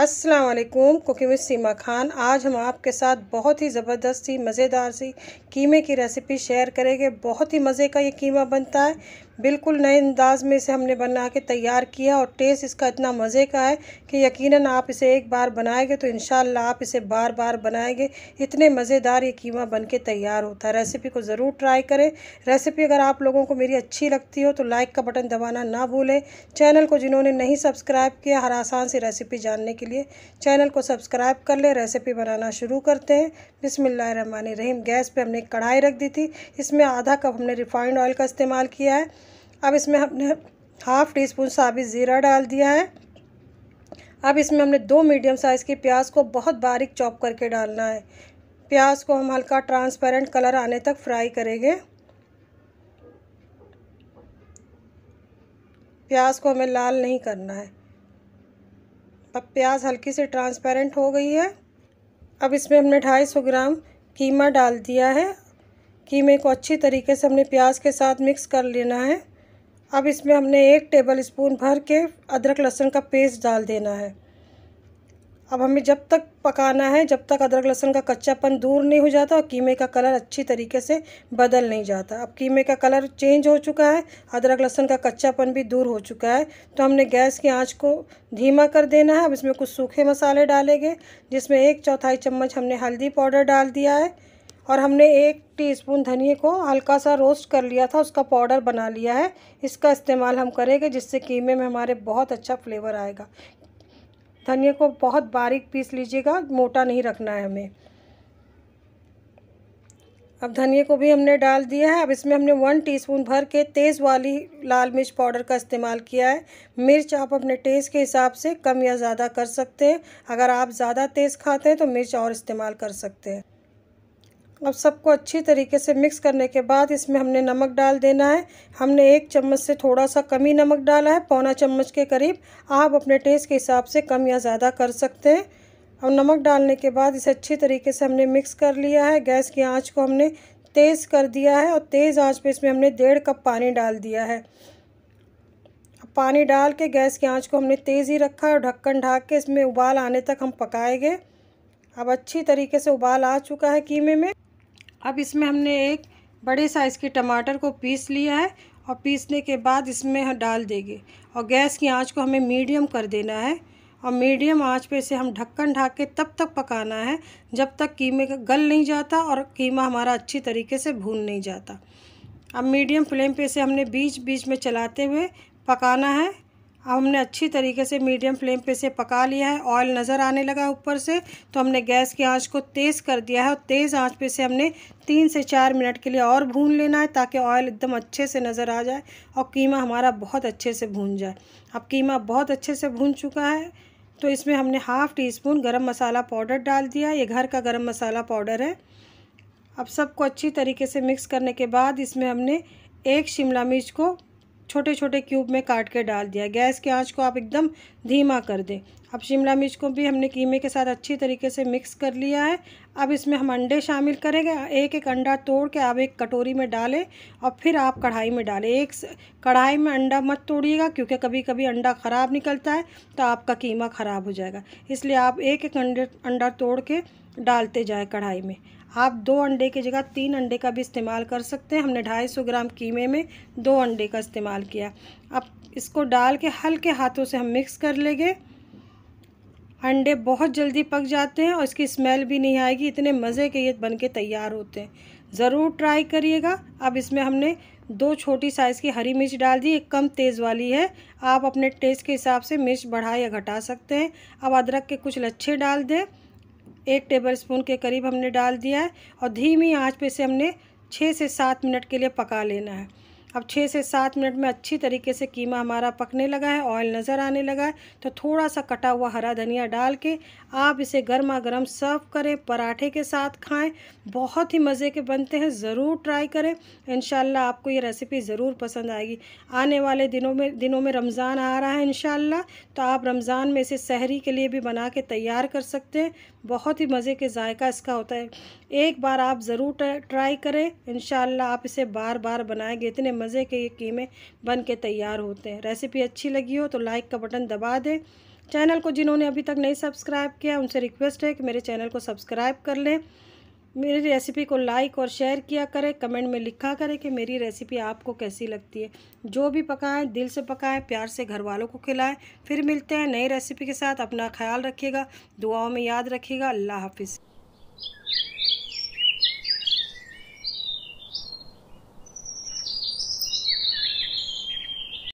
अस्सलाम वालेकुम। Cooking with सीमा खान। आज हम आपके साथ बहुत ही ज़बरदस्त सी मज़ेदार सी कीमे की रेसिपी शेयर करेंगे। बहुत ही मज़े का ये कीमा बनता है, बिल्कुल नए अंदाज में इसे हमने बना के तैयार किया और टेस्ट इसका इतना मज़े का है कि यकीनन आप इसे एक बार बनाएंगे तो इंशाअल्लाह आप इसे बार बार बनाएंगे। इतने मज़ेदार ये कीमा बन के तैयार होता है। रेसिपी को ज़रूर ट्राई करें। रेसिपी अगर आप लोगों को मेरी अच्छी लगती हो तो लाइक का बटन दबाना ना भूलें। चैनल को जिन्होंने नहीं सब्सक्राइब किया, हर आसान सी रेसिपी जानने के लिए चैनल को सब्सक्राइब कर ले। रेसिपी बनाना शुरू करते हैं। बिस्मिल्लाहिर्रहमानिर्रहीम। गैस पे हमने कढ़ाई रख दी थी, इसमें आधा कप हमने रिफाइंड ऑयल का इस्तेमाल किया है। अब इसमें हमने हाफ़ टी स्पून साबित ज़ीरा डाल दिया है। अब इसमें हमने 2 मीडियम साइज़ की प्याज को बहुत बारीक चॉप करके डालना है। प्याज को हम हल्का ट्रांसपेरेंट कलर आने तक फ्राई करेंगे। प्याज को हमें लाल नहीं करना है। अब प्याज हल्की से ट्रांसपेरेंट हो गई है। अब इसमें हमने 250 ग्राम कीमा डाल दिया है। कीमे को अच्छी तरीके से हमने प्याज के साथ मिक्स कर लेना है। अब इसमें हमने 1 टेबल स्पून भर के अदरक लहसुन का पेस्ट डाल देना है। अब हमें जब तक पकाना है जब तक अदरक लहसुन का कच्चापन दूर नहीं हो जाता और कीमे का कलर अच्छी तरीके से बदल नहीं जाता। अब कीमे का कलर चेंज हो चुका है, अदरक लहसुन का कच्चापन भी दूर हो चुका है, तो हमने गैस की आंच को धीमा कर देना है। अब इसमें कुछ सूखे मसाले डालेंगे, जिसमें 1/4 चम्मच हमने हल्दी पाउडर डाल दिया है और हमने 1 टीस्पून धनिए को हल्का सा रोस्ट कर लिया था, उसका पाउडर बना लिया है। इसका इस्तेमाल हम करेंगे, जिससे कीमे में हमारे बहुत अच्छा फ्लेवर आएगा। धनिया को बहुत बारीक पीस लीजिएगा, मोटा नहीं रखना है हमें। अब धनिया को भी हमने डाल दिया है। अब इसमें हमने 1 टीस्पून भर के तेज़ वाली लाल मिर्च पाउडर का इस्तेमाल किया है। मिर्च आप अपने टेस्ट के हिसाब से कम या ज़्यादा कर सकते हैं। अगर आप ज़्यादा तेज़ खाते हैं तो मिर्च और इस्तेमाल कर सकते हैं। अब सबको अच्छी तरीके से मिक्स करने के बाद इसमें हमने नमक डाल देना है। हमने 1 चम्मच से थोड़ा सा कम ही नमक डाला है, पौना चम्मच के करीब। आप अपने टेस्ट के हिसाब से कम या ज़्यादा कर सकते हैं। अब नमक डालने के बाद इसे अच्छी तरीके से हमने मिक्स कर लिया है। गैस की आंच को हमने तेज़ कर दिया है और तेज़ आंच पे इसमें हमने 1.5 कप पानी डाल दिया है। अब पानी डाल के गैस की आंच को हमने तेज़ ही रखा है और ढक्कन ढक के इसमें उबाल आने तक हम पकाएंगे। अब अच्छी तरीके से उबाल आ चुका है कीमे में। अब इसमें हमने एक बड़े साइज़ के टमाटर को पीस लिया है और पीसने के बाद इसमें हम डाल देंगे और गैस की आंच को हमें मीडियम कर देना है और मीडियम आंच पे इसे हम ढक्कन ढक के तब तक पकाना है जब तक कीमे का गल नहीं जाता और कीमा हमारा अच्छी तरीके से भून नहीं जाता। अब मीडियम फ्लेम पे इसे हमने बीच बीच में चलाते हुए पकाना है। अब हमने अच्छी तरीके से मीडियम फ्लेम पे से पका लिया है। ऑयल नज़र आने लगा ऊपर से, तो हमने गैस की आंच को तेज़ कर दिया है और तेज़ आंच पे से हमने 3 से 4 मिनट के लिए और भून लेना है, ताकि ऑयल एकदम अच्छे से नज़र आ जाए और कीमा हमारा बहुत अच्छे से भून जाए। अब कीमा बहुत अच्छे से भून चुका है, तो इसमें हमने हाफ़ टी स्पून गरम मसाला पाउडर डाल दिया। ये घर का गरम मसाला पाउडर है। अब सबको अच्छी तरीके से मिक्स करने के बाद इसमें हमने 1 शिमला मिर्च को छोटे छोटे क्यूब में काट के डाल दिया। गैस की आंच को आप एकदम धीमा कर दें। अब शिमला मिर्च को भी हमने कीमे के साथ अच्छी तरीके से मिक्स कर लिया है। अब इसमें हम अंडे शामिल करेंगे। एक एक अंडा तोड़ के आप एक कटोरी में डालें और फिर आप कढ़ाई में डालें। एक कढ़ाई में अंडा मत तोड़िएगा, क्योंकि कभी कभी अंडा ख़राब निकलता है तो आपका कीमा ख़राब हो जाएगा। इसलिए आप एक एक अंडा तोड़ के डालते जाएँ कढ़ाई में। आप 2 अंडे की जगह 3 अंडे का भी इस्तेमाल कर सकते हैं। हमने 250 ग्राम कीमे में 2 अंडे का इस्तेमाल किया। अब इसको डाल के हल्के हाथों से हम मिक्स कर लेंगे। अंडे बहुत जल्दी पक जाते हैं और इसकी स्मेल भी नहीं आएगी। इतने मज़े के ये बन के तैयार होते हैं, ज़रूर ट्राई करिएगा। अब इसमें हमने 2 छोटी साइज़ की हरी मिर्च डाल दी, एक कम तेज़ वाली है। आप अपने टेस्ट के हिसाब से मिर्च बढ़ा या घटा सकते हैं। अब अदरक के कुछ लच्छे डाल दें, 1 टेबलस्पून के करीब हमने डाल दिया है और धीमी आंच पे से हमने 6 से 7 मिनट के लिए पका लेना है। अब 6 से 7 मिनट में अच्छी तरीके से कीमा हमारा पकने लगा है, ऑयल नज़र आने लगा है, तो थोड़ा सा कटा हुआ हरा धनिया डाल के आप इसे गर्मा गर्म सर्व करें, पराठे के साथ खाएं। बहुत ही मज़े के बनते हैं, ज़रूर ट्राई करें। इंशाल्लाह आपको ये रेसिपी ज़रूर पसंद आएगी। आने वाले दिनों में रमज़ान आ रहा है इंशाल्लाह, तो आप रमज़ान में इसे सहरी के लिए भी बना के तैयार कर सकते हैं। बहुत ही मज़े के जायका इसका होता है। एक बार आप ज़रूर ट्राई करें, इंशाल्लाह आप इसे बार बार बनाएंगे। इतने मज़े के ये कीमे बन के तैयार होते हैं। रेसिपी अच्छी लगी हो तो लाइक का बटन दबा दें, चैनल को जिन्होंने अभी तक नहीं सब्सक्राइब किया उनसे रिक्वेस्ट है कि मेरे चैनल को सब्सक्राइब कर लें। मेरी रेसिपी को लाइक और शेयर किया करें, कमेंट में लिखा करें कि मेरी रेसिपी आपको कैसी लगती है। जो भी पकाएं दिल से पकाएं, प्यार से घर वालों को खिलाएं। फिर मिलते हैं नई रेसिपी के साथ। अपना ख्याल रखिएगा, दुआओं में याद रखिएगा। अल्लाह हाफिज़।